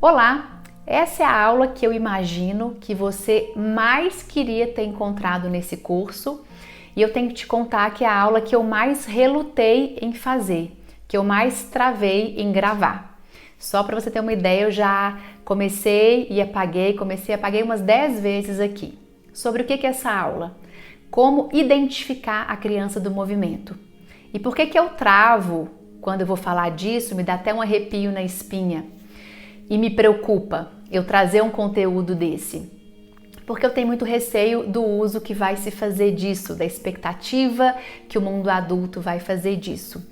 Olá! Essa é a aula que eu imagino que você mais queria ter encontrado nesse curso e eu tenho que te contar que é a aula que eu mais relutei em fazer, que eu mais travei em gravar. Só para você ter uma ideia, eu já comecei e apaguei umas 10 vezes aqui. Sobre o que é essa aula? Como identificar a criança do movimento. E por que eu travo quando eu vou falar disso, me dá até um arrepio na espinha. E me preocupa eu trazer um conteúdo desse, porque eu tenho muito receio do uso que vai se fazer disso, da expectativa que o mundo adulto vai fazer disso.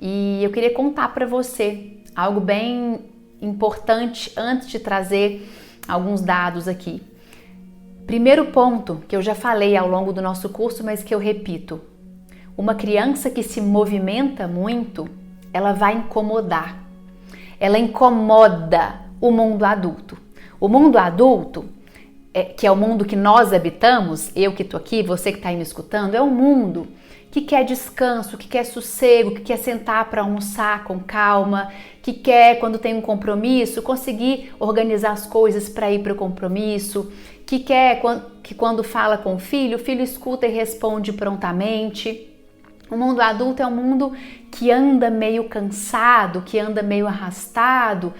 E eu queria contar para você algo bem importante antes de trazer alguns dados aqui. Primeiro ponto que eu já falei ao longo do nosso curso, mas que eu repito: uma criança que se movimenta muito, ela vai incomodar. Ela incomoda o mundo adulto. O mundo adulto, que é o mundo que nós habitamos, eu que estou aqui, você que está aí me escutando, é um mundo que quer descanso, que quer sossego, que quer sentar para almoçar com calma, que quer, quando tem um compromisso, conseguir organizar as coisas para ir para o compromisso, que quer que quando fala com o filho escuta e responde prontamente. O mundo adulto é um mundo que anda meio cansado, que anda meio arrastado,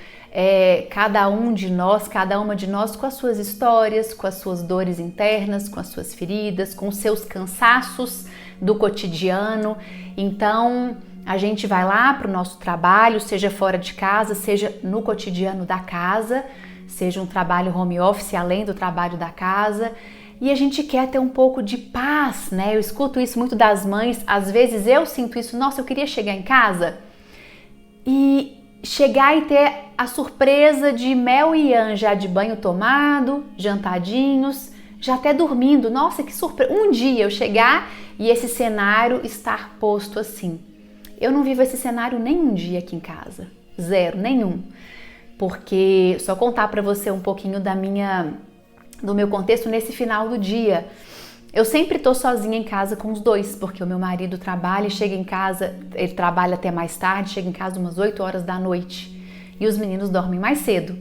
cada uma de nós com as suas histórias, com as suas dores internas, com as suas feridas, com os seus cansaços do cotidiano. Então, a gente vai lá para o nosso trabalho, seja fora de casa, seja no cotidiano da casa, seja um trabalho home office além do trabalho da casa, e a gente quer ter um pouco de paz, né? Eu escuto isso muito das mães, às vezes eu sinto isso, nossa, eu queria chegar em casa e chegar e ter a surpresa de Mel e Ian já de banho tomado, jantadinhos, já até dormindo. Nossa, que surpresa! Um dia eu chegar e esse cenário estar posto assim. Eu não vivo esse cenário nem um dia aqui em casa, zero, nenhum. Porque, só contar para você um pouquinho do meu contexto nesse final do dia. Eu sempre tô sozinha em casa com os dois, porque o meu marido trabalha e chega em casa, ele trabalha até mais tarde, chega em casa umas 8 horas da noite e os meninos dormem mais cedo.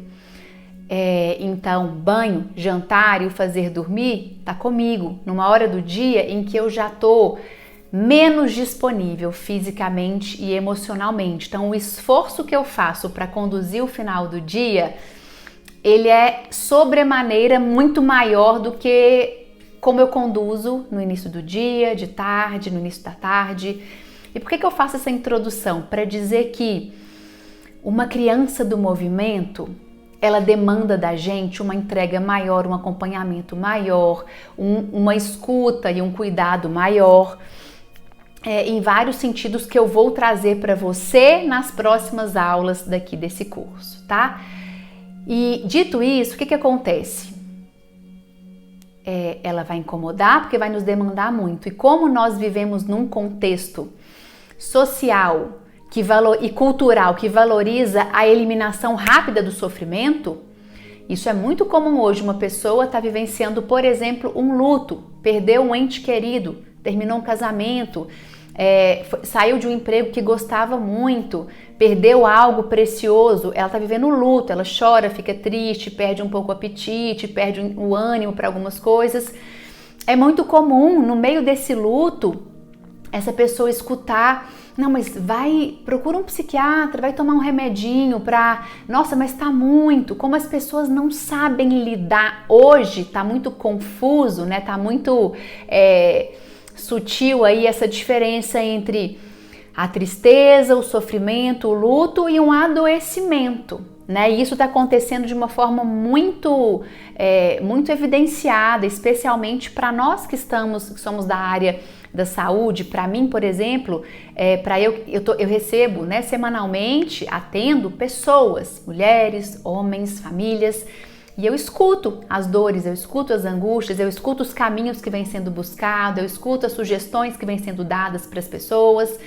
Então, banho, jantar e o fazer dormir tá comigo, numa hora do dia em que eu já tô menos disponível fisicamente e emocionalmente. Então, o esforço que eu faço para conduzir o final do dia, ele é sobremaneira muito maior do que como eu conduzo no início do dia, de tarde, no início da tarde. E por que eu faço essa introdução? Para dizer que uma criança do movimento, ela demanda da gente uma entrega maior, um acompanhamento maior, uma escuta e um cuidado maior, em vários sentidos que eu vou trazer para você nas próximas aulas daqui desse curso, tá? E dito isso, o que acontece? Ela vai incomodar porque vai nos demandar muito. E como nós vivemos num contexto social e cultural que valoriza a eliminação rápida do sofrimento, isso é muito comum hoje. Uma pessoa está vivenciando, por exemplo, um luto, perdeu um ente querido, terminou um casamento, saiu de um emprego que gostava muito, perdeu algo precioso, ela está vivendo um luto, ela chora, fica triste, perde um pouco o apetite, perde o ânimo para algumas coisas. É muito comum, no meio desse luto, essa pessoa escutar: não, mas procura um psiquiatra, vai tomar um remedinho nossa, mas tá muito. Como as pessoas não sabem lidar hoje, tá muito confuso, né? Tá muito sutil aí essa diferença entre a tristeza, o sofrimento, o luto e um adoecimento, né? E isso está acontecendo de uma forma muito evidenciada, especialmente para nós que somos da área da saúde. Para mim, por exemplo, eu recebo, né, semanalmente, atendo pessoas, mulheres, homens, famílias, e eu escuto as dores, eu escuto as angústias, eu escuto os caminhos que vêm sendo buscados, eu escuto as sugestões que vêm sendo dadas para as pessoas.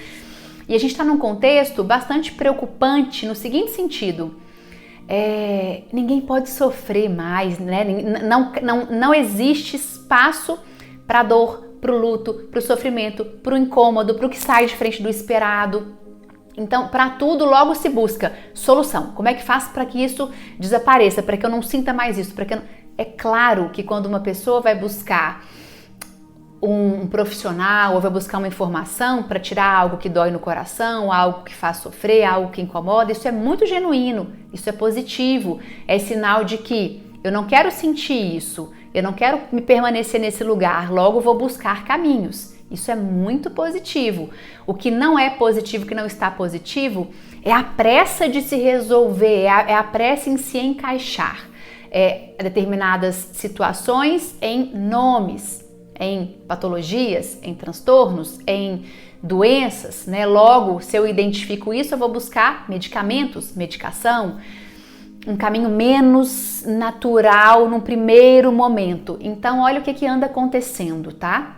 E a gente está num contexto bastante preocupante no seguinte sentido: ninguém pode sofrer mais, né? Não existe espaço para a dor, para o luto, para o sofrimento, para o incômodo, para o que sai de frente do esperado. Então, para tudo, logo se busca solução. Como é que faço para que isso desapareça, para que eu não sinta mais isso? Para que eu não... É claro que quando uma pessoa vai buscar um profissional ou vai buscar uma informação para tirar algo que dói no coração, algo que faz sofrer, algo que incomoda, isso é muito genuíno, isso é positivo, é sinal de que eu não quero sentir isso, eu não quero me permanecer nesse lugar, logo vou buscar caminhos. Isso é muito positivo. O que não é positivo, que não está positivo, é a pressa de se resolver, é a pressa em se encaixar determinadas situações em nomes, em patologias, em transtornos, em doenças, né? Logo, se eu identifico isso, eu vou buscar medicamentos, medicação, um caminho menos natural num primeiro momento. Então, olha o que anda acontecendo, tá?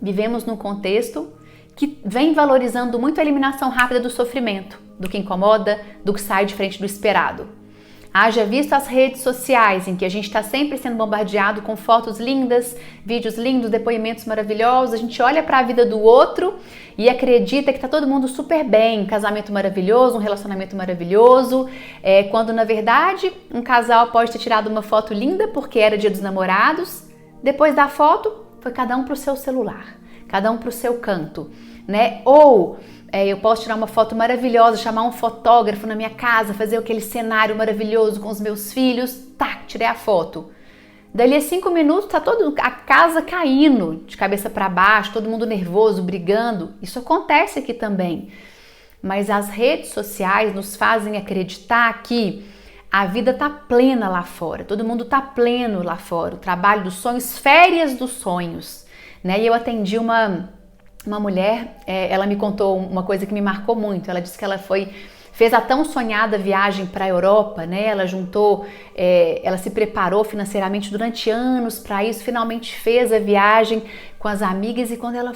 Vivemos num contexto que vem valorizando muito a eliminação rápida do sofrimento, do que incomoda, do que sai de frente do esperado. Haja visto as redes sociais, em que a gente está sempre sendo bombardeado com fotos lindas, vídeos lindos, depoimentos maravilhosos, a gente olha para a vida do outro e acredita que está todo mundo super bem, um casamento maravilhoso, um relacionamento maravilhoso, quando na verdade um casal pode ter tirado uma foto linda porque era Dia dos Namorados, depois da foto foi cada um para o seu celular, cada um para o seu canto, né? Ou eu posso tirar uma foto maravilhosa, chamar um fotógrafo na minha casa, fazer aquele cenário maravilhoso com os meus filhos, tá, tirei a foto. Dali a 5 minutos tá toda a casa caindo, de cabeça para baixo, todo mundo nervoso, brigando. Isso acontece aqui também. Mas as redes sociais nos fazem acreditar que a vida tá plena lá fora, todo mundo tá pleno lá fora, o trabalho dos sonhos, férias dos sonhos, né? E eu atendi uma mulher, ela me contou uma coisa que me marcou muito. Ela disse que ela fez a tão sonhada viagem para a Europa, né? Ela juntou, ela se preparou financeiramente durante anos para isso, finalmente fez a viagem com as amigas e quando ela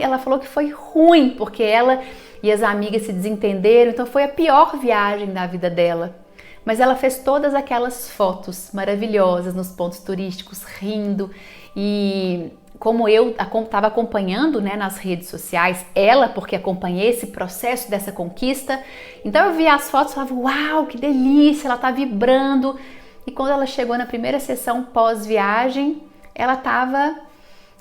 ela falou que foi ruim, porque ela e as amigas se desentenderam, então foi a pior viagem da vida dela. Mas ela fez todas aquelas fotos maravilhosas nos pontos turísticos, rindo. E como eu estava acompanhando, né, nas redes sociais, ela, porque acompanhei esse processo dessa conquista, então eu via as fotos e falava, uau, que delícia, ela tá vibrando. E quando ela chegou na primeira sessão pós-viagem, ela estava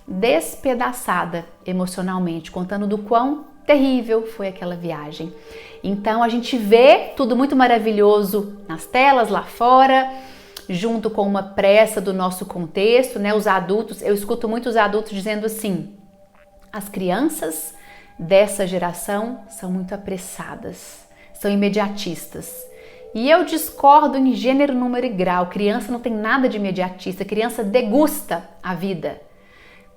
despedaçada emocionalmente, contando do quão terrível foi aquela viagem. Então a gente vê tudo muito maravilhoso nas telas lá fora, junto com uma pressa do nosso contexto, né? Os adultos, eu escuto muitos adultos dizendo assim: as crianças dessa geração são muito apressadas, são imediatistas. E eu discordo em gênero, número e grau. Criança não tem nada de imediatista, criança degusta a vida.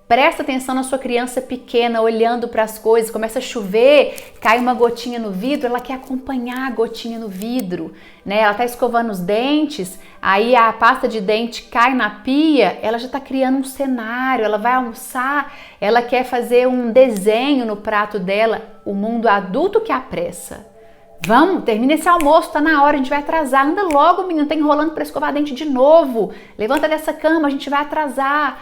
Presta atenção na sua criança pequena, olhando para as coisas, começa a chover, cai uma gotinha no vidro, ela quer acompanhar a gotinha no vidro, né? Ela tá escovando os dentes, aí a pasta de dente cai na pia, ela já tá criando um cenário, ela vai almoçar, ela quer fazer um desenho no prato dela. O mundo adulto que apressa. Vamos, termina esse almoço, tá na hora, a gente vai atrasar. Anda logo, menino, tá enrolando para escovar dente de novo. Levanta dessa cama, a gente vai atrasar.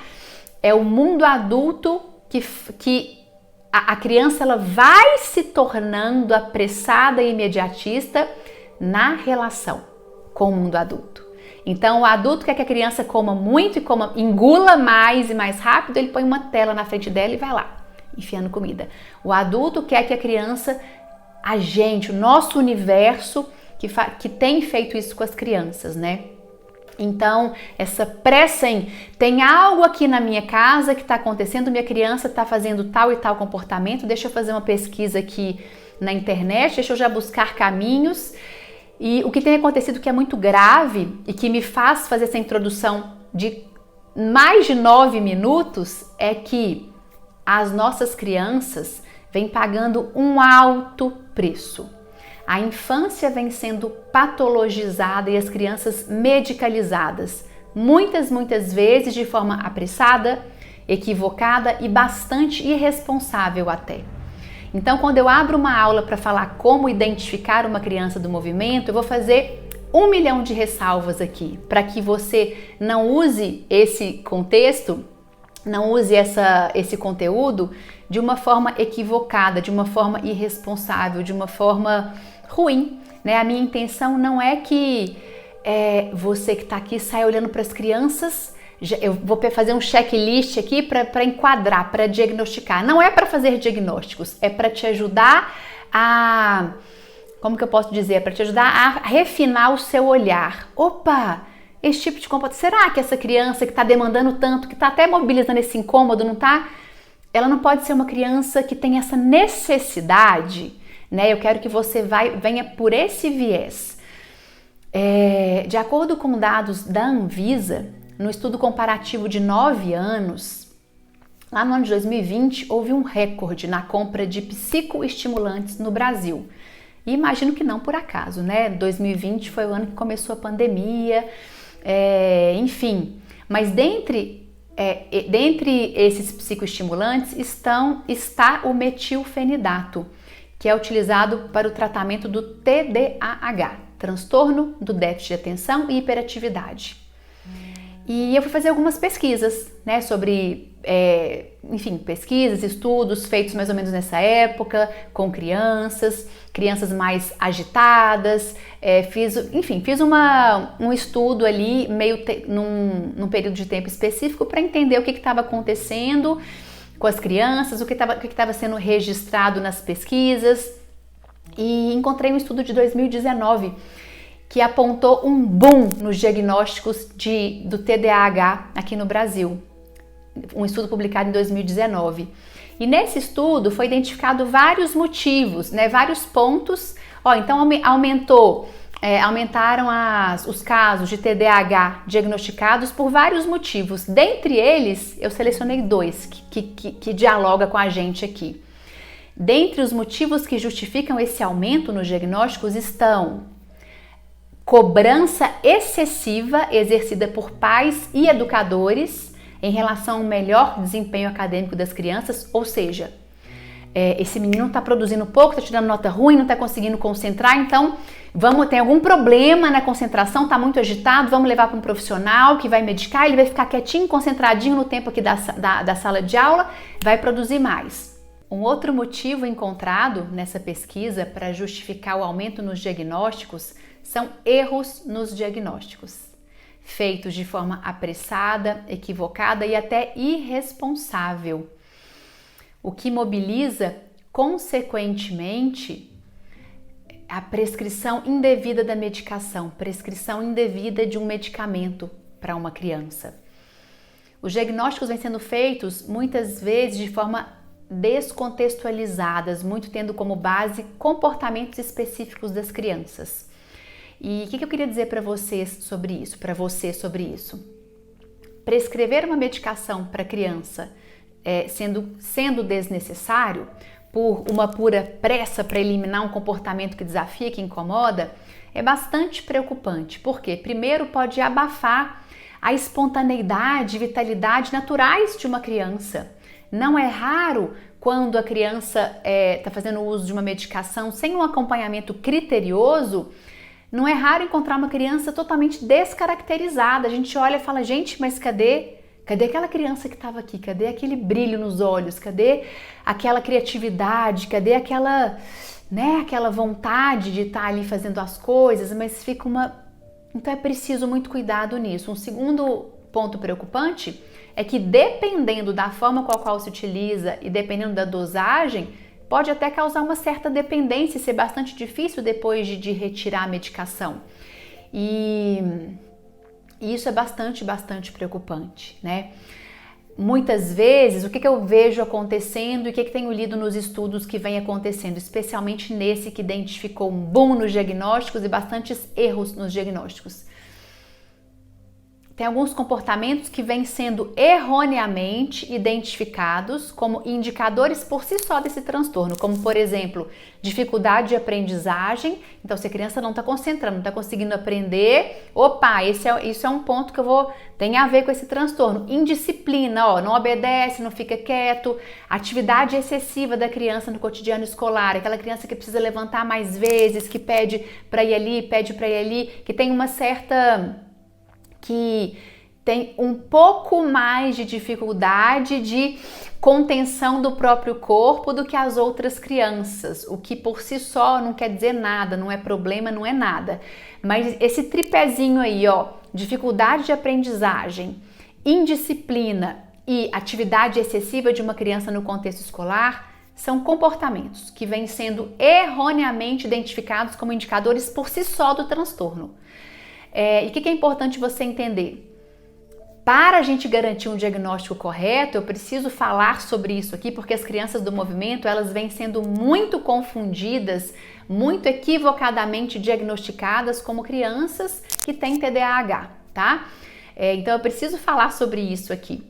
É o mundo adulto que a criança ela vai se tornando apressada e imediatista na relação com o mundo adulto. Então, o adulto quer que a criança coma muito e engula mais e mais rápido, ele põe uma tela na frente dela e vai lá, enfiando comida. O adulto quer que a criança, o nosso universo, que tem feito isso com as crianças, né? Então, essa pressa em tem algo aqui na minha casa que está acontecendo, minha criança está fazendo tal e tal comportamento, deixa eu fazer uma pesquisa aqui na internet, deixa eu já buscar caminhos. E o que tem acontecido que é muito grave e que me faz fazer essa introdução de mais de 9 minutos é que as nossas crianças vêm pagando um alto preço. A infância vem sendo patologizada e as crianças medicalizadas, muitas vezes de forma apressada, equivocada e bastante irresponsável até. Então, quando eu abro uma aula para falar como identificar uma criança do movimento, eu vou fazer 1 milhão de ressalvas aqui, para que você não use esse contexto não use esse conteúdo de uma forma equivocada, de uma forma irresponsável, de uma forma ruim, né? A minha intenção não é que você que está aqui saia olhando para as crianças. Eu vou fazer um checklist aqui para enquadrar, para diagnosticar. Não é para fazer diagnósticos, é para te ajudar a... Como que eu posso dizer? É para te ajudar a refinar o seu olhar. Opa! Esse tipo de comportamento, será que essa criança que está demandando tanto, que está até mobilizando esse incômodo, não está? Ela não pode ser uma criança que tem essa necessidade, né? Eu quero que você venha por esse viés. De acordo com dados da Anvisa, no estudo comparativo de 9 anos, lá no ano de 2020, houve um recorde na compra de psicoestimulantes no Brasil. E imagino que não por acaso, né? 2020 foi o ano que começou a pandemia, enfim. Mas dentre esses psicoestimulantes está o metilfenidato, que é utilizado para o tratamento do TDAH, transtorno do déficit de atenção e hiperatividade. E eu fui fazer algumas pesquisas, né, sobre, pesquisas, estudos feitos mais ou menos nessa época, com crianças mais agitadas, fiz um estudo ali, num período de tempo específico, para entender o que estava acontecendo com as crianças, o que estava sendo registrado nas pesquisas, e encontrei um estudo de 2019, que apontou um boom nos diagnósticos do TDAH aqui no Brasil. Um estudo publicado em 2019. E nesse estudo foi identificado vários motivos, né, vários pontos. Então aumentaram os casos de TDAH diagnosticados por vários motivos. Dentre eles, eu selecionei 2 que dialogam com a gente aqui. Dentre os motivos que justificam esse aumento nos diagnósticos estão cobrança excessiva exercida por pais e educadores em relação ao melhor desempenho acadêmico das crianças, ou seja, esse menino está produzindo pouco, está tirando nota ruim, não está conseguindo concentrar, então tem algum problema na concentração, está muito agitado, vamos levar para um profissional que vai medicar, ele vai ficar quietinho, concentradinho no tempo aqui da sala de aula, vai produzir mais. Um outro motivo encontrado nessa pesquisa para justificar o aumento nos diagnósticos são erros nos diagnósticos, feitos de forma apressada, equivocada e até irresponsável, o que mobiliza, consequentemente, a prescrição indevida da medicação, prescrição indevida de um medicamento para uma criança. Os diagnósticos vêm sendo feitos muitas vezes de forma descontextualizadas, muito tendo como base comportamentos específicos das crianças. E o que eu queria dizer para você sobre isso? Prescrever uma medicação para criança sendo desnecessário, por uma pura pressa para eliminar um comportamento que desafia, que incomoda, é bastante preocupante. Por quê? Primeiro, pode abafar a espontaneidade e vitalidade naturais de uma criança. Não é raro quando a criança está fazendo uso de uma medicação sem um acompanhamento criterioso. Não é raro encontrar uma criança totalmente descaracterizada. A gente olha e fala, gente, mas cadê aquela criança que estava aqui? Cadê aquele brilho nos olhos? Cadê aquela criatividade? Cadê aquela vontade de estar ali fazendo as coisas? Mas Então é preciso muito cuidado nisso. Um segundo ponto preocupante é que, dependendo da forma com a qual se utiliza e dependendo da dosagem, pode até causar uma certa dependência e ser bastante difícil depois de retirar a medicação. E isso é bastante preocupante, né? Muitas vezes, o que eu vejo acontecendo e o que tenho lido nos estudos que vem acontecendo, especialmente nesse que identificou um boom nos diagnósticos e bastantes erros nos diagnósticos. Tem alguns comportamentos que vêm sendo erroneamente identificados como indicadores por si só desse transtorno, como, por exemplo, dificuldade de aprendizagem. Então, se a criança não está concentrando, não está conseguindo aprender, isso é um ponto que tem a ver com esse transtorno. Indisciplina, não obedece, não fica quieto. Atividade excessiva da criança no cotidiano escolar, aquela criança que precisa levantar mais vezes, que pede para ir ali, que tem uma certa... que tem um pouco mais de dificuldade de contenção do próprio corpo do que as outras crianças, o que por si só não quer dizer nada, não é problema, não é nada. Mas esse tripézinho aí, ó, dificuldade de aprendizagem, indisciplina e atividade excessiva de uma criança no contexto escolar são comportamentos que vêm sendo erroneamente identificados como indicadores por si só do transtorno. E o que é importante você entender? Para a gente garantir um diagnóstico correto, eu preciso falar sobre isso aqui, porque as crianças do movimento, elas vêm sendo muito confundidas, muito equivocadamente diagnosticadas como crianças que têm TDAH, tá? Então eu preciso falar sobre isso aqui.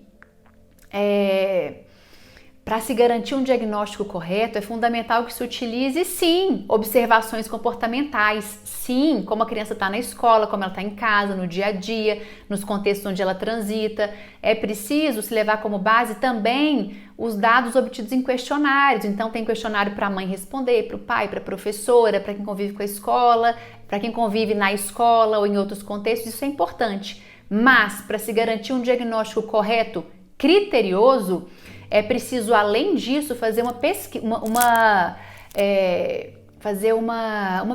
Para se garantir um diagnóstico correto, é fundamental que se utilize, sim, observações comportamentais, sim, como a criança está na escola, como ela está em casa, no dia a dia, nos contextos onde ela transita. É preciso se levar como base também os dados obtidos em questionários. Então, tem questionário para a mãe responder, para o pai, para a professora, para quem convive com a escola, para quem convive na escola ou em outros contextos, isso é importante. Mas, para se garantir um diagnóstico correto, criterioso, é preciso, além disso, fazer uma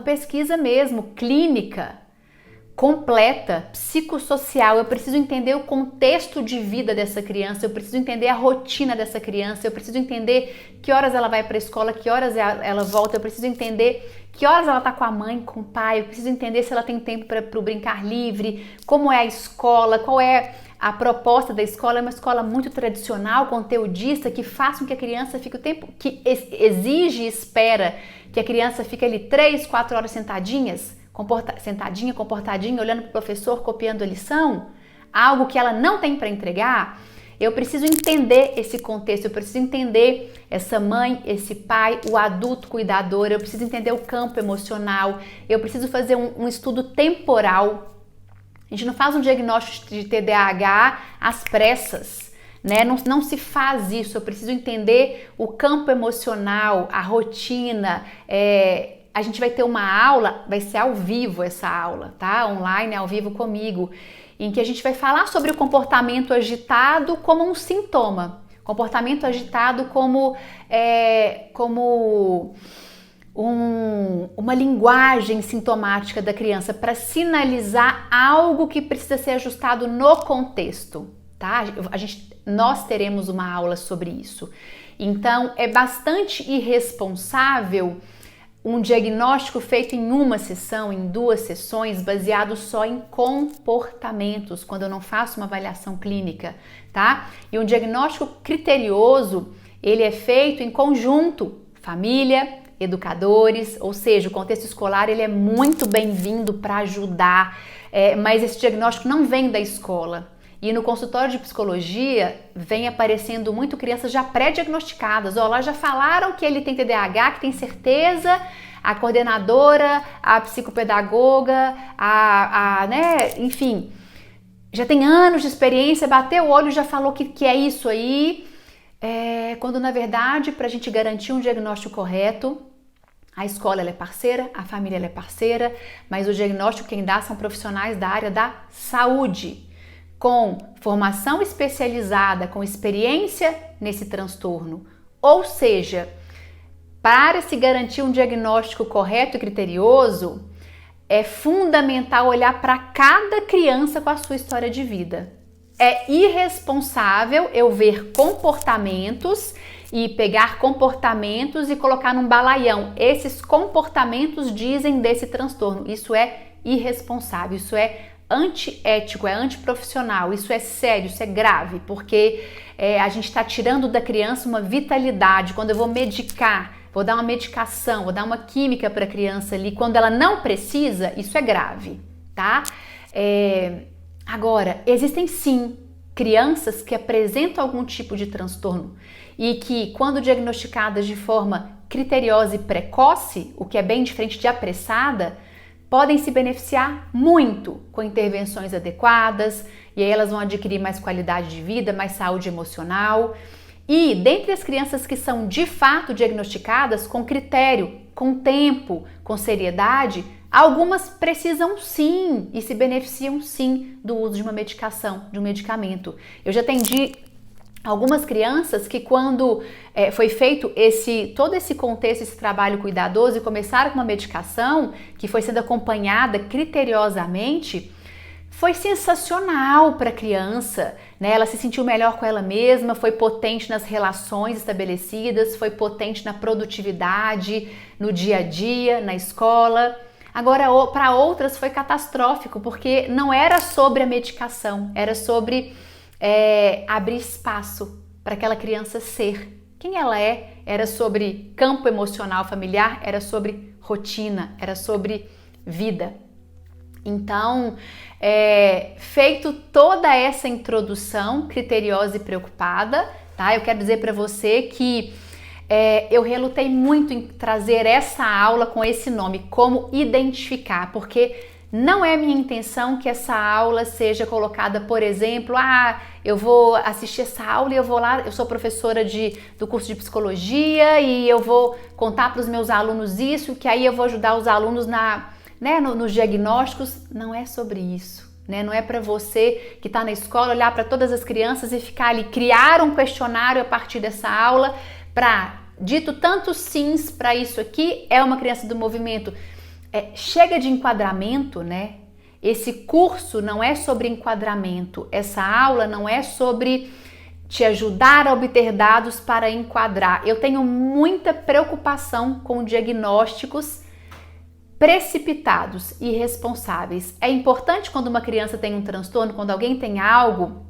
pesquisa mesmo, clínica, completa, psicossocial. Eu preciso entender o contexto de vida dessa criança, eu preciso entender a rotina dessa criança, eu preciso entender que horas ela vai para a escola, que horas ela volta, eu preciso entender que horas ela está com a mãe, com o pai, eu preciso entender se ela tem tempo para o brincar livre, como é a escola, qual é a proposta da escola. É uma escola muito tradicional, conteudista, que faz com que a criança fique o tempo, que exige e espera que a criança fique ali 3, 4 horas sentadinha, comportadinha, olhando para o professor, copiando a lição, algo que ela não tem para entregar. Eu preciso entender esse contexto, eu preciso entender essa mãe, esse pai, o adulto cuidador, eu preciso entender o campo emocional, eu preciso fazer um estudo temporal. A gente não faz um diagnóstico de TDAH às pressas, né? Não se faz isso. Eu preciso entender o campo emocional, a rotina. A gente vai ter uma aula, vai ser ao vivo essa aula, tá? Online, ao vivo comigo, em que a gente vai falar sobre o comportamento agitado como um sintoma. Comportamento agitado como uma linguagem sintomática da criança para sinalizar algo que precisa ser ajustado no contexto, tá? Nós teremos uma aula sobre isso. Então, é bastante irresponsável um diagnóstico feito em uma sessão, em 2 sessões, baseado só em comportamentos, quando eu não faço uma avaliação clínica, tá? E um diagnóstico criterioso, ele é feito em conjunto, família, educadores, ou seja, o contexto escolar ele é muito bem-vindo para ajudar, mas esse diagnóstico não vem da escola. E no consultório de psicologia vem aparecendo muito crianças já pré-diagnosticadas. Lá já falaram que ele tem TDAH, que tem certeza, a coordenadora, a psicopedagoga, né, enfim, já tem anos de experiência, bateu o olho e já falou que é isso aí. Quando na verdade, para a gente garantir um diagnóstico correto, a escola ela é parceira, a família ela é parceira, mas o diagnóstico quem dá são profissionais da área da saúde, com formação especializada, com experiência nesse transtorno. Ou seja, para se garantir um diagnóstico correto e criterioso, é fundamental olhar para cada criança com a sua história de vida. É irresponsável eu ver comportamentos e pegar comportamentos e colocar num balaião. Esses comportamentos dizem desse transtorno. Isso é irresponsável, isso é antiético, é antiprofissional, isso é sério, isso é grave, porque a gente está tirando da criança uma vitalidade. Quando eu vou medicar, vou dar uma medicação, vou dar uma química para a criança ali, quando ela não precisa, isso é grave, tá? Agora, existem sim crianças que apresentam algum tipo de transtorno e que, quando diagnosticadas de forma criteriosa e precoce, o que é bem diferente de apressada, podem se beneficiar muito com intervenções adequadas, e aí elas vão adquirir mais qualidade de vida, mais saúde emocional. E dentre as crianças que são de fato diagnosticadas com critério, com tempo, com seriedade, Algumas precisam sim e se beneficiam sim do uso de uma medicação, de um medicamento. Eu já atendi algumas crianças que quando foi feito todo esse contexto, esse trabalho cuidadoso e começaram com uma medicação que foi sendo acompanhada criteriosamente, foi sensacional para a criança, né? Ela se sentiu melhor com ela mesma, foi potente nas relações estabelecidas, foi potente na produtividade, no dia a dia, na escola. Agora, para outras foi catastrófico, porque não era sobre a medicação, era sobre abrir espaço para aquela criança ser quem ela é. Era sobre campo emocional familiar, era sobre rotina, era sobre vida. Então, feito toda essa introdução criteriosa e preocupada, tá? Eu quero dizer para você que eu relutei muito em trazer essa aula com esse nome, como identificar, porque não é minha intenção que essa aula seja colocada, por exemplo, eu vou assistir essa aula e eu vou lá, eu sou professora do curso de psicologia e eu vou contar para os meus alunos isso, que aí eu vou ajudar os alunos nos diagnósticos. Não é sobre isso, né? Não é para você que está na escola olhar para todas as crianças e ficar ali, criar um questionário a partir dessa aula para, dito tantos sims para isso aqui, é uma criança do movimento. Chega de enquadramento, né? Esse curso não é sobre enquadramento, essa aula não é sobre te ajudar a obter dados para enquadrar. Eu tenho muita preocupação com diagnósticos precipitados e irresponsáveis. É importante quando uma criança tem um transtorno, quando alguém tem algo,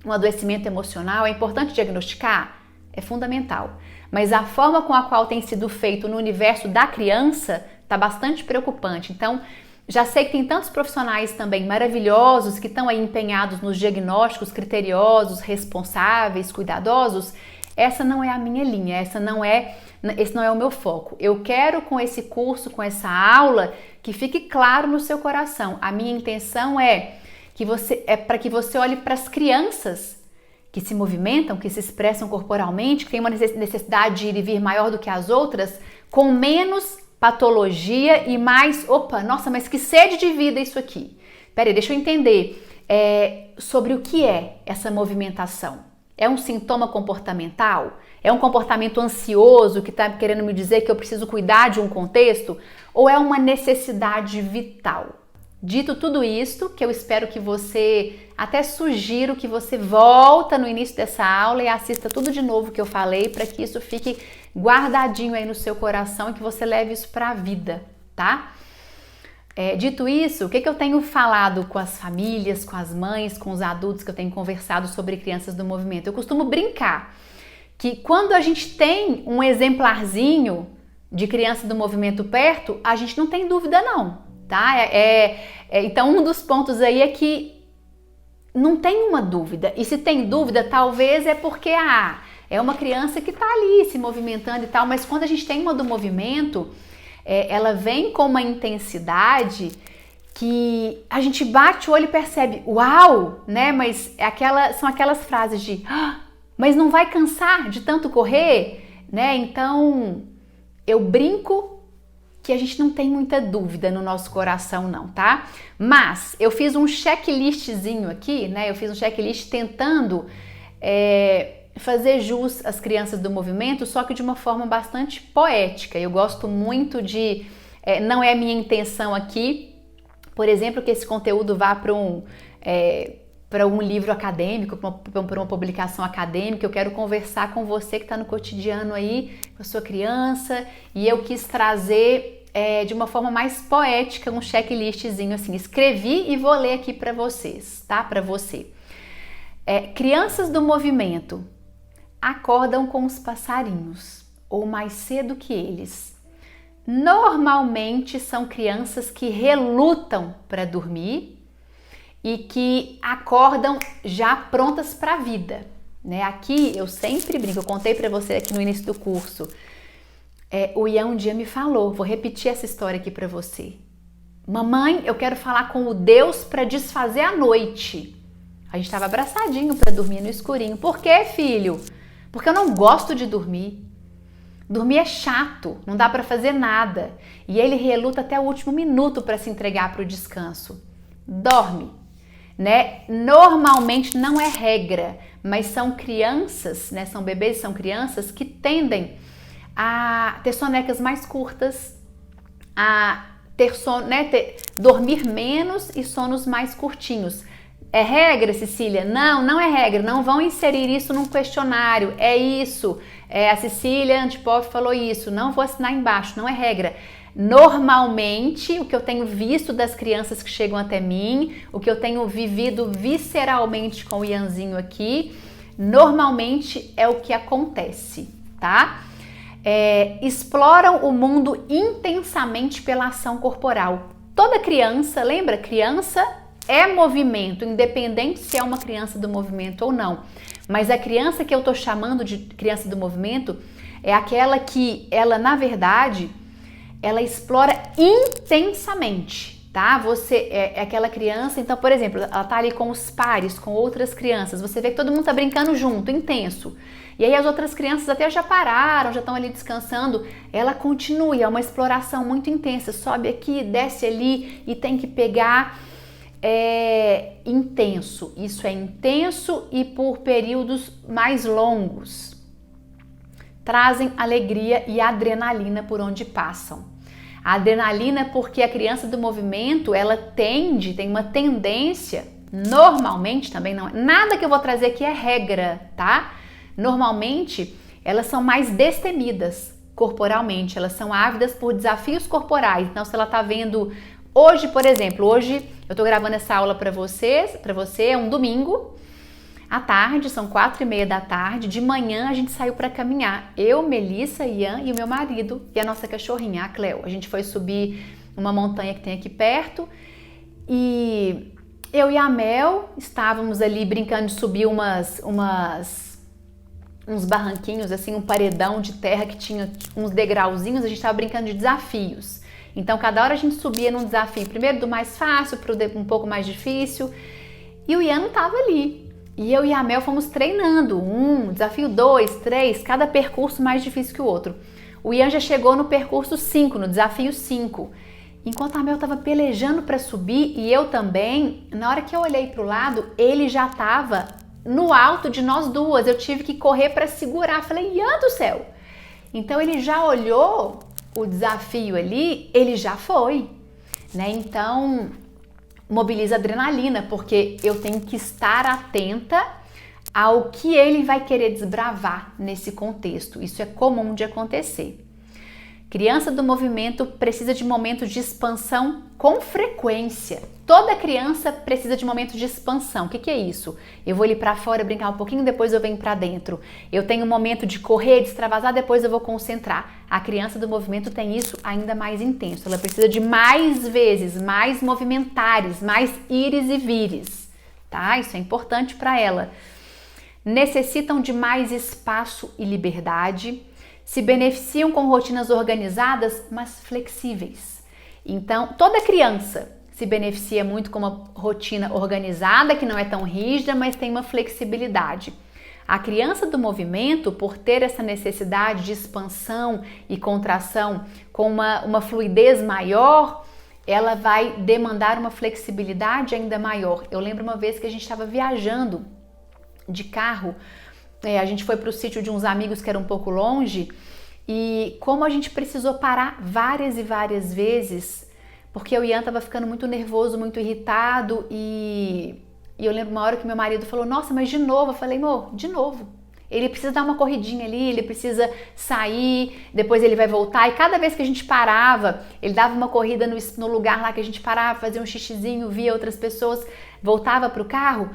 um adoecimento emocional, é importante diagnosticar? É fundamental. Mas a forma com a qual tem sido feito no universo da criança está bastante preocupante. Então, já sei que tem tantos profissionais também maravilhosos que estão aí empenhados nos diagnósticos criteriosos, responsáveis, cuidadosos. Essa não é a minha linha, esse não é o meu foco. Eu quero com esse curso, com essa aula, que fique claro no seu coração. A minha intenção é para que você olhe para as crianças que se movimentam, que se expressam corporalmente, que têm uma necessidade de ir e vir maior do que as outras, com menos patologia e mais, nossa, mas que sede de vida isso aqui. Peraí, deixa eu entender sobre o que é essa movimentação. É um sintoma comportamental? É um comportamento ansioso que está querendo me dizer que eu preciso cuidar de um contexto? Ou é uma necessidade vital? Dito tudo isto, que eu espero que você, até sugiro que você volta no início dessa aula e assista tudo de novo que eu falei, para que isso fique guardadinho aí no seu coração e que você leve isso para a vida, tá? Dito isso, o que eu tenho falado com as famílias, com as mães, com os adultos que eu tenho conversado sobre crianças do movimento? Eu costumo brincar que quando a gente tem um exemplarzinho de criança do movimento perto, a gente não tem dúvida não, tá? Então um dos pontos aí é que não tem uma dúvida, e se tem dúvida talvez é porque é uma criança que tá ali se movimentando e tal, mas quando a gente tem uma do movimento, ela vem com uma intensidade que a gente bate o olho e percebe, uau, né? Mas são aquelas frases de, mas não vai cansar de tanto correr, né? Então, eu brinco que a gente não tem muita dúvida no nosso coração não, tá? Mas eu fiz um checklistzinho aqui, né? Eu fiz um checklist tentando fazer jus às crianças do movimento, só que de uma forma bastante poética. Eu gosto muito de... não é minha intenção aqui, por exemplo, que esse conteúdo vá para um livro acadêmico, para uma publicação acadêmica. Eu quero conversar com você que está no cotidiano aí, com a sua criança, e eu quis trazer de uma forma mais poética um checklistzinho assim. Escrevi e vou ler aqui para vocês, tá? Para você. Crianças do movimento acordam com os passarinhos, ou mais cedo que eles. Normalmente são crianças que relutam para dormir e que acordam já prontas para a vida, né? Aqui eu sempre brinco, eu contei para você aqui no início do curso, o Ian um dia me falou, vou repetir essa história aqui para você. Mamãe, eu quero falar com o Deus para desfazer a noite. A gente estava abraçadinho para dormir no escurinho. Por quê, filho? Porque eu não gosto de dormir. Dormir é chato, não dá para fazer nada. E ele reluta até o último minuto para se entregar para o descanso. Dorme, né? Normalmente não é regra, mas são crianças, né? São bebês, são crianças que tendem a ter sonecas mais curtas, a ter sono, né? Dormir menos e sonos mais curtinhos. É regra, Cecília? Não, não é regra. Não vão inserir isso num questionário. É isso. A Cecília Antipov falou isso. Não vou assinar embaixo. Não é regra. Normalmente, o que eu tenho visto das crianças que chegam até mim, o que eu tenho vivido visceralmente com o Ianzinho aqui, normalmente é o que acontece, tá? Exploram o mundo intensamente pela ação corporal. Toda criança, lembra? Criança é movimento, independente se é uma criança do movimento ou não. Mas a criança que eu tô chamando de criança do movimento é aquela que ela, na verdade, ela explora intensamente, tá? Você é aquela criança, então, por exemplo, ela tá ali com os pares, com outras crianças, você vê que todo mundo tá brincando junto, intenso. E aí as outras crianças até já pararam, já estão ali descansando. Ela continua, é uma exploração muito intensa, sobe aqui, desce ali e tem que pegar. É intenso, isso é intenso e por períodos mais longos. Trazem alegria e adrenalina por onde passam. A adrenalina porque a criança do movimento, ela tem uma tendência, normalmente também não é, nada que eu vou trazer aqui é regra, tá? Normalmente elas são mais destemidas corporalmente, elas são ávidas por desafios corporais. Então se ela tá vendo hoje, por exemplo, hoje eu tô gravando essa aula para você, é um domingo, à tarde, são 4:30 da tarde, de manhã a gente saiu para caminhar, eu, Melissa, Ian e o meu marido e a nossa cachorrinha, a Cleo. A gente foi subir uma montanha que tem aqui perto e eu e a Mel estávamos ali brincando de subir uns barranquinhos, assim, um paredão de terra que tinha uns degrauzinhos, a gente estava brincando de desafios. Então, cada hora a gente subia num desafio, primeiro do mais fácil para o um pouco mais difícil, e o Ian não estava ali. E eu e a Mel fomos treinando, desafio 2, 3, cada percurso mais difícil que o outro. O Ian já chegou no percurso 5, no desafio 5. Enquanto a Mel estava pelejando para subir, e eu também, na hora que eu olhei para o lado, ele já estava no alto de nós duas. Eu tive que correr para segurar. Falei, Ian do céu! Então, ele já olhou o desafio ali, ele já foi, né? Então, mobiliza adrenalina, porque eu tenho que estar atenta ao que ele vai querer desbravar nesse contexto. Isso é comum de acontecer. Criança do movimento precisa de momentos de expansão com frequência. Toda criança precisa de momentos de expansão. O que é isso? Eu vou ali para fora brincar um pouquinho, depois eu venho para dentro. Eu tenho um momento de correr, de extravasar, depois eu vou concentrar. A criança do movimento tem isso ainda mais intenso. Ela precisa de mais vezes, mais movimentares, mais ires e vires, tá? Isso é importante para ela. Necessitam de mais espaço e liberdade. Se beneficiam com rotinas organizadas, mas flexíveis. Então, toda criança se beneficia muito com uma rotina organizada, que não é tão rígida, mas tem uma flexibilidade. A criança do movimento, por ter essa necessidade de expansão e contração com uma fluidez maior, ela vai demandar uma flexibilidade ainda maior. Eu lembro uma vez que a gente estava viajando de carro, a gente foi para o sítio de uns amigos que era um pouco longe, e como a gente precisou parar várias e várias vezes, porque o Ian estava ficando muito nervoso, muito irritado, e eu lembro uma hora que meu marido falou, nossa, mas de novo? Eu falei, amor, de novo. Ele precisa dar uma corridinha ali, ele precisa sair, depois ele vai voltar, e cada vez que a gente parava, ele dava uma corrida no lugar lá que a gente parava, fazia um xixizinho, via outras pessoas, voltava para o carro,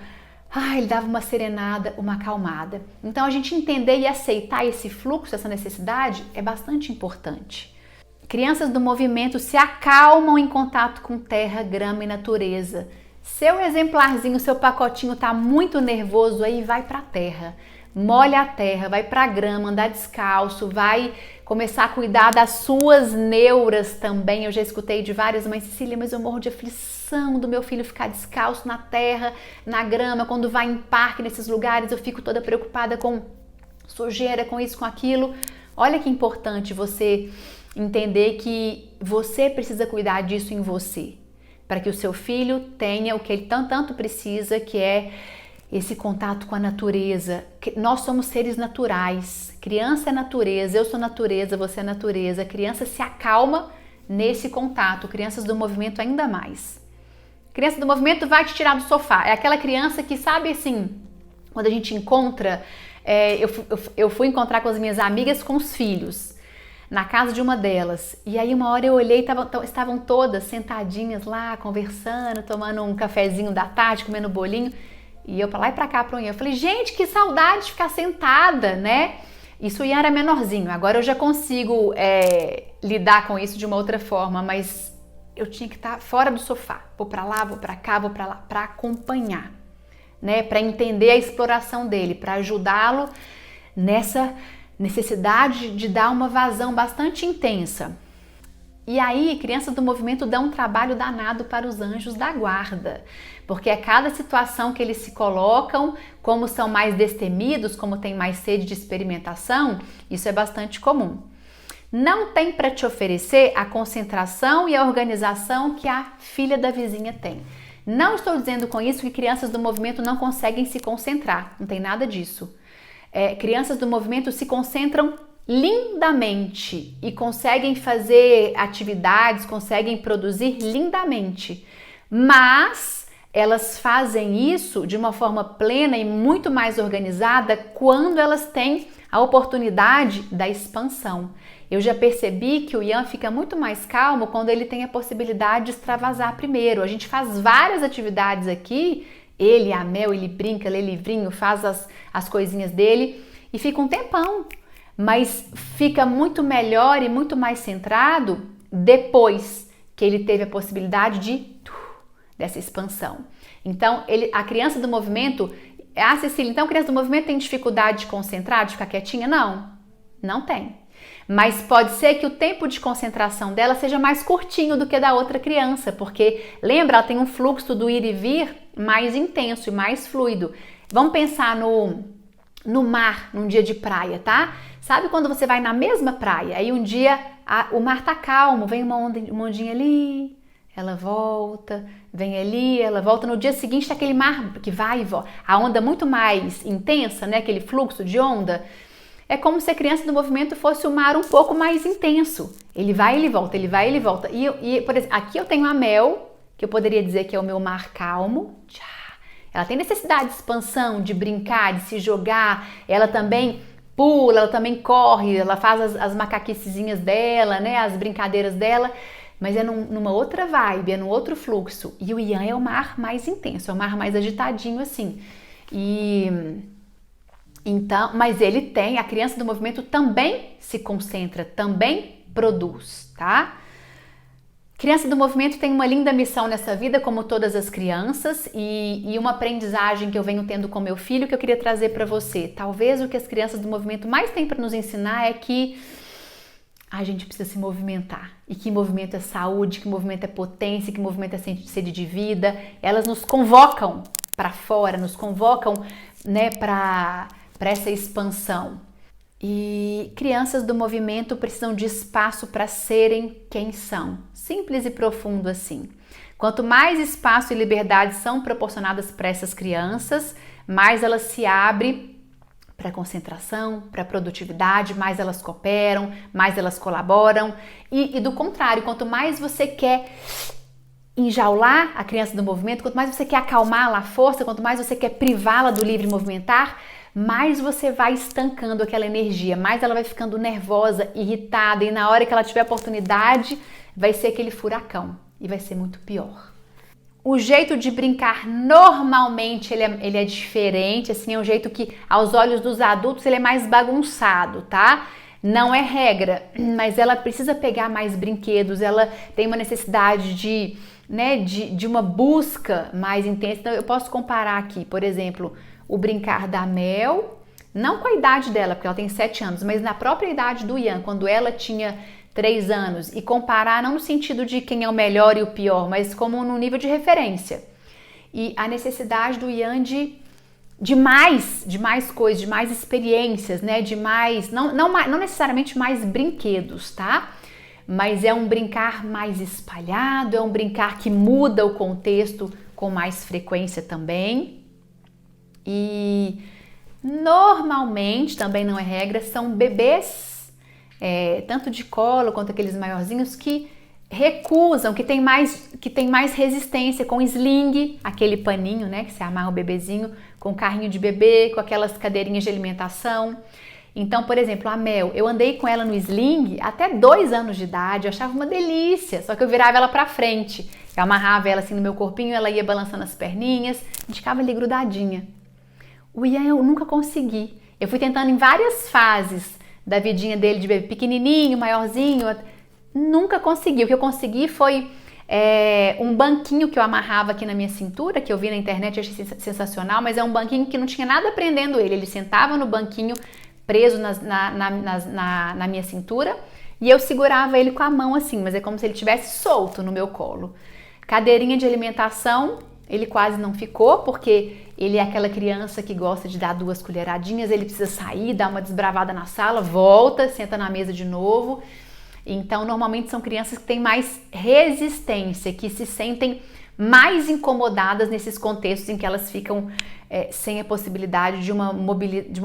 ele dava uma serenada, uma acalmada. Então a gente entender e aceitar esse fluxo, essa necessidade, é bastante importante. Crianças do movimento se acalmam em contato com terra, grama e natureza. Seu exemplarzinho, seu pacotinho tá muito nervoso aí, vai pra terra. Molha a terra, vai pra grama, andar descalço, vai começar a cuidar das suas neuras também. Eu já escutei de várias mães, Cecília, mas eu morro de aflição do meu filho ficar descalço na terra, na grama, quando vai em parque, nesses lugares, eu fico toda preocupada com sujeira, com isso, com aquilo. Olha que importante você entender que você precisa cuidar disso em você, para que o seu filho tenha o que ele tanto precisa, que é esse contato com a natureza. Nós somos seres naturais, criança é natureza, eu sou natureza, você é natureza. A criança se acalma nesse contato, crianças do movimento ainda mais. Criança do movimento vai te tirar do sofá, é aquela criança que sabe assim, quando a gente encontra, eu fui encontrar com as minhas amigas com os filhos, na casa de uma delas, e aí uma hora eu olhei, estavam todas sentadinhas lá, conversando, tomando um cafezinho da tarde, comendo bolinho, e eu pra lá e pra cá pro Ian, eu falei, gente, que saudade de ficar sentada, né? Isso o Ian era menorzinho, agora eu já consigo lidar com isso de uma outra forma, mas eu tinha que estar fora do sofá, vou pra lá, vou pra cá, vou pra lá, pra acompanhar, né? Pra entender a exploração dele, pra ajudá-lo nessa necessidade de dar uma vazão bastante intensa. E aí, crianças do movimento dão um trabalho danado para os anjos da guarda, porque a cada situação que eles se colocam, como são mais destemidos, como têm mais sede de experimentação, isso é bastante comum. Não tem para te oferecer a concentração e a organização que a filha da vizinha tem. Não estou dizendo com isso que crianças do movimento não conseguem se concentrar, não tem nada disso. Crianças do movimento se concentram lindamente e conseguem fazer atividades, conseguem produzir lindamente, mas elas fazem isso de uma forma plena e muito mais organizada quando elas têm a oportunidade da expansão. Eu já percebi que o Ian fica muito mais calmo quando ele tem a possibilidade de extravasar primeiro. A gente faz várias atividades aqui, ele, a Mel, ele brinca, lê livrinho, faz as coisinhas dele e fica um tempão, mas fica muito melhor e muito mais centrado depois que ele teve a possibilidade dessa expansão. Então, a criança do movimento... Cecília, então a criança do movimento tem dificuldade de concentrar, de ficar quietinha? Não, não tem. Mas pode ser que o tempo de concentração dela seja mais curtinho do que da outra criança, porque, lembra, ela tem um fluxo do ir e vir mais intenso e mais fluido. Vamos pensar no mar, num dia de praia, tá? Sabe quando você vai na mesma praia, aí um dia o mar tá calmo, vem uma ondinha ali, ela volta, vem ali, ela volta, no dia seguinte tá aquele mar que vai e volta, a onda muito mais intensa, né? Aquele fluxo de onda. É como se a criança do movimento fosse o mar um pouco mais intenso. Ele vai e ele volta, ele vai e ele volta. E por exemplo, aqui eu tenho a Mel, que eu poderia dizer que é o meu mar calmo. Ela tem necessidade de expansão, de brincar, de se jogar. Ela também pula, ela também corre, ela faz as macaquicezinhas dela, né? As brincadeiras dela. Mas é numa outra vibe, é num outro fluxo. E o Ian é o mar mais intenso, é o mar mais agitadinho assim. Então, mas ele tem, a criança do movimento também se concentra, também produz, tá? Criança do movimento tem uma linda missão nessa vida, como todas as crianças, e uma aprendizagem que eu venho tendo com meu filho que eu queria trazer para você. Talvez o que as crianças do movimento mais têm para nos ensinar é que a gente precisa se movimentar, e que movimento é saúde, que movimento é potência, que movimento é sede de vida. Elas nos convocam para fora, nos convocam, né, para essa expansão. E crianças do movimento precisam de espaço para serem quem são. Simples e profundo assim. Quanto mais espaço e liberdade são proporcionadas para essas crianças, mais elas se abrem para concentração, para produtividade, mais elas cooperam, mais elas colaboram. E do contrário, quanto mais você quer enjaular a criança do movimento, quanto mais você quer acalmá-la à força, quanto mais você quer privá-la do livre movimentar, mais você vai estancando aquela energia, mais ela vai ficando nervosa, irritada, e na hora que ela tiver a oportunidade, vai ser aquele furacão e vai ser muito pior. O jeito de brincar normalmente ele é diferente, assim, é um jeito que aos olhos dos adultos ele é mais bagunçado, tá? Não é regra, mas ela precisa pegar mais brinquedos, ela tem uma necessidade de uma busca mais intensa. Então eu posso comparar aqui, por exemplo, o brincar da Mel, não com a idade dela, porque ela tem 7 anos, mas na própria idade do Ian, quando ela tinha 3 anos, e comparar não no sentido de quem é o melhor e o pior, mas como no nível de referência. E a necessidade do Ian de de mais coisas, de mais experiências, né? De mais, não necessariamente mais brinquedos, tá? Mas é um brincar mais espalhado, é um brincar que muda o contexto com mais frequência também. E normalmente, também não é regra, são bebês, tanto de colo quanto aqueles maiorzinhos, que recusam, que tem mais resistência com sling, aquele paninho, né, que você amarra o bebezinho, com carrinho de bebê, com aquelas cadeirinhas de alimentação. Então, por exemplo, a Mel, eu andei com ela no sling até 2 anos de idade, eu achava uma delícia, só que eu virava ela pra frente, eu amarrava ela assim no meu corpinho, ela ia balançando as perninhas, a gente ficava ali grudadinha. O Ian eu nunca consegui, eu fui tentando em várias fases da vidinha dele de bebê, pequenininho, maiorzinho, nunca consegui. O que eu consegui foi um banquinho que eu amarrava aqui na minha cintura, que eu vi na internet, achei sensacional, mas é um banquinho que não tinha nada prendendo ele. Ele sentava no banquinho preso na minha cintura e eu segurava ele com a mão assim, mas é como se ele estivesse solto no meu colo. Cadeirinha de alimentação, ele quase não ficou, porque ele é aquela criança que gosta de dar 2 colheradinhas, ele precisa sair, dar uma desbravada na sala, volta, senta na mesa de novo. Então, normalmente são crianças que têm mais resistência, que se sentem mais incomodadas nesses contextos em que elas ficam sem a possibilidade de uma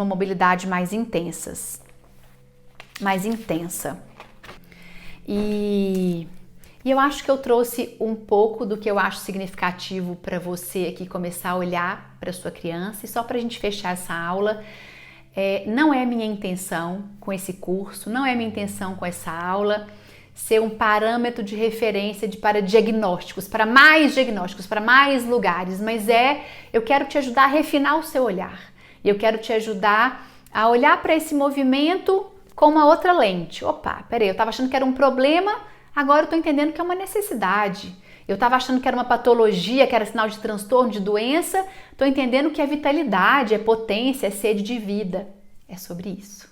mobilidade mais intensa. E eu acho que eu trouxe um pouco do que eu acho significativo para você aqui começar a olhar para sua criança. E só para a gente fechar essa aula, não é minha intenção com esse curso, não é minha intenção com essa aula ser um parâmetro de referência para diagnósticos, para mais lugares, mas eu quero te ajudar a refinar o seu olhar. E eu quero te ajudar a olhar para esse movimento com uma outra lente. Opa, peraí, eu estava achando que era um problema, agora eu estou entendendo que é uma necessidade. Eu estava achando que era uma patologia, que era sinal de transtorno, de doença. Estou entendendo que é vitalidade, é potência, é sede de vida. É sobre isso.